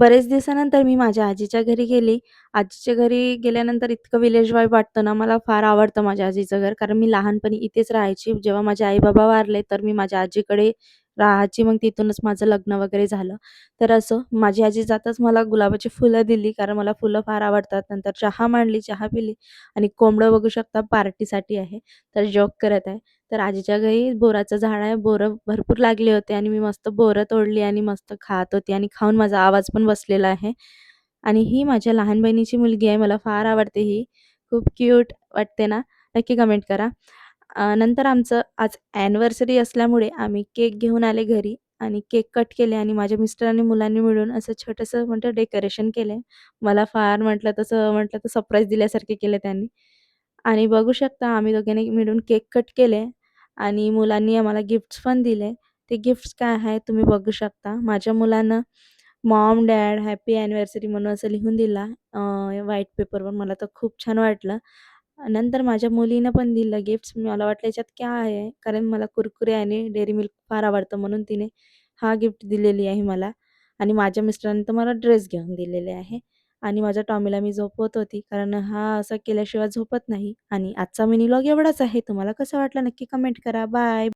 बरेच दिवसानंतर मी माझ्या आजीच्या घरी गेली. आजीच्या घरी गेल्यानंतर इतकं विलेज वाईब वाटतं ना, मला फार आवडतं माझ्या आजीचं घर. कारण मी लहानपणी इथेच राहायची. जेव्हा माझे आई-बाबा वारले, तर मी माझ्या आजीकडे राहायची. मग तिथूनच माझं लग्न वगैरे झालं. तर असं माझी आजी जाताच मला गुलाबाची फुलं दिली, कारण मला फुलं फार आवडतात. नंतर चहा मांडली, चहा पिली आणि कोंबडं बघू शकता पार्टीसाठी आहे. तर जोक करत आहे. तर आजीच्या घरी बोराचं झाड आहे. बोरं भरपूर लागले होते आणि मी मस्त बोरं तोडली आणि मस्त खात होती आणि खाऊन माझा आवाज पण बसलेला आहे. आणि ही माझ्या लहान बहिणीची मुलगी आहे. मला फार आवडते ही. खूप क्यूट वाटते ना? नक्की कमेंट करा. नंतर आमचं आज अॅनिव्हर्सरी असल्यामुळे आम्ही केक घेऊन आले घरी आणि केक कट केले आणि माझ्या मिस्टर आणि मुलांनी मिळून असं छोटंसं म्हणतं डेकोरेशन केलंय. मला फार म्हटलं तर सरप्राईज दिल्यासारखे केले त्यांनी. आणि बघू शकता आम्ही दोघांनी मिळून केक कट केले आणि मुलांनी आम्हाला गिफ्ट्स पण दिले. ते गिफ्ट्स काय आहे तुम्ही बघू शकता. माझ्या मुलानं मॉम, डॅड हॅपी अॅनिव्हर्सरी म्हणून असं लिहून दिला व्हाईट पेपरवर. मला तर खूप छान वाटलं. नंतर माझ्या मुलीनं पण दिलं गिफ्ट्स. मला वाटलं याच्यात काय आहे? कारण मला कुरकुरे आणि डेअरी मिल्क फार आवडतं म्हणून तिने हा गिफ्ट दिलेली आहे मला. आणि माझ्या मिस्टरांनी तर मला ड्रेस घेऊन दिलेले आहे. आणि माझ्या टॉमीला मी झोपवत होती, कारण हा असं केल्याशिवाय झोपत नाही. आणि आजचा मिनी व्लॉग एवढाच आहे. तुम्हाला कसा वाटला नक्की कमेंट करा. बाय.